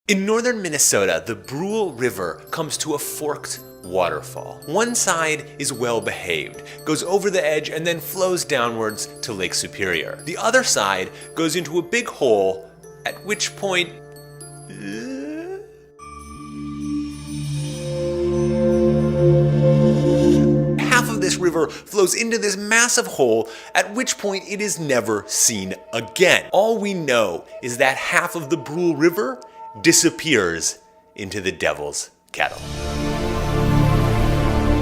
In northern Minnesota, the Brule River comes to a forked waterfall. One side is well behaved, goes over the edge and then flows downwards to Lake Superior. The other side goes into a big hole, at which point half of this river flows into this massive hole, at which point it is never seen again. All we know is that half of the Brule River disappears into the Devil's Kettle.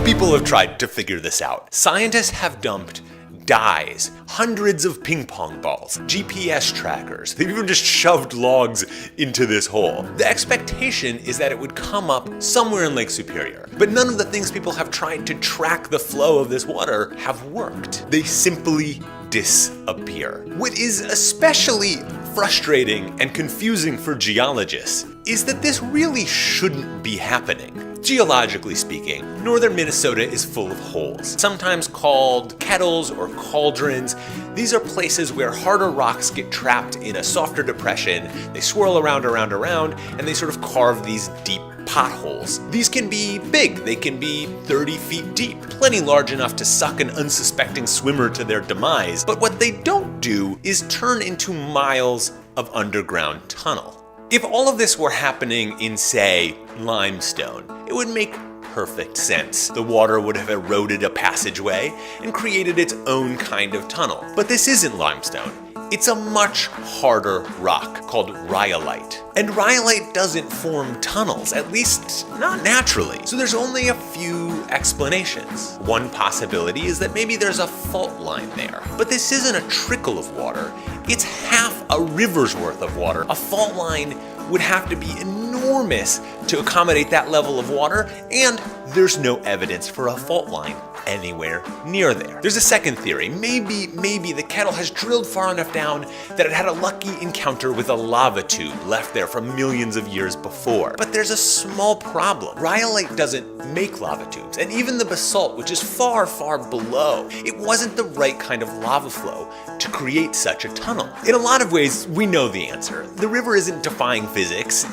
People have tried to figure this out. Scientists have dumped dyes, hundreds of ping pong balls, GPS trackers. They've even just shoved logs into this hole. The expectation is that it would come up somewhere in Lake Superior, but none of the things people have tried to track the flow of this water have worked. They simply disappear. What is especially frustrating and confusing for geologists is that this really shouldn't be happening. Geologically speaking, northern Minnesota is full of holes, sometimes called kettles or cauldrons. These are places where harder rocks get trapped in a softer depression. They swirl around, and they sort of carve these deep potholes. These can be big, they can be 30 feet deep, plenty large enough to suck an unsuspecting swimmer to their demise. But what they don't do is turn into miles of underground tunnel. If all of this were happening in, say, limestone, it would make perfect sense. The water would have eroded a passageway and created its own kind of tunnel. But this isn't limestone. It's a much harder rock called rhyolite. And rhyolite doesn't form tunnels, at least not naturally. So there's only a few explanations. One possibility is that maybe there's a fault line there. But this isn't a trickle of water. It's half a river's worth of water. A fault line would have to be enormous to accommodate that level of water, and there's no evidence for a fault line anywhere near there. There's a second theory. Maybe the kettle has drilled far enough down that it had a lucky encounter with a lava tube left there from millions of years before. But there's a small problem. Rhyolite doesn't make lava tubes, and even the basalt, which is far, far below, it wasn't the right kind of lava flow to create such a tunnel. In a lot of ways, we know the answer. The river isn't defying physics.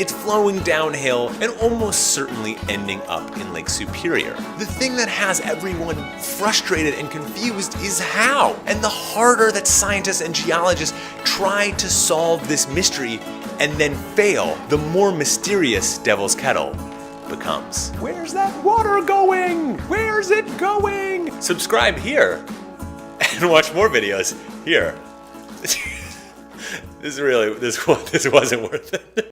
It's flowing downhill and almost certainly ending up in Lake Superior. The thing that has everyone frustrated and confused is how. And the harder that scientists and geologists try to solve this mystery and then fail, the more mysterious Devil's Kettle becomes. Where's that water going? Where's it going? Subscribe here and watch more videos here. This wasn't worth it.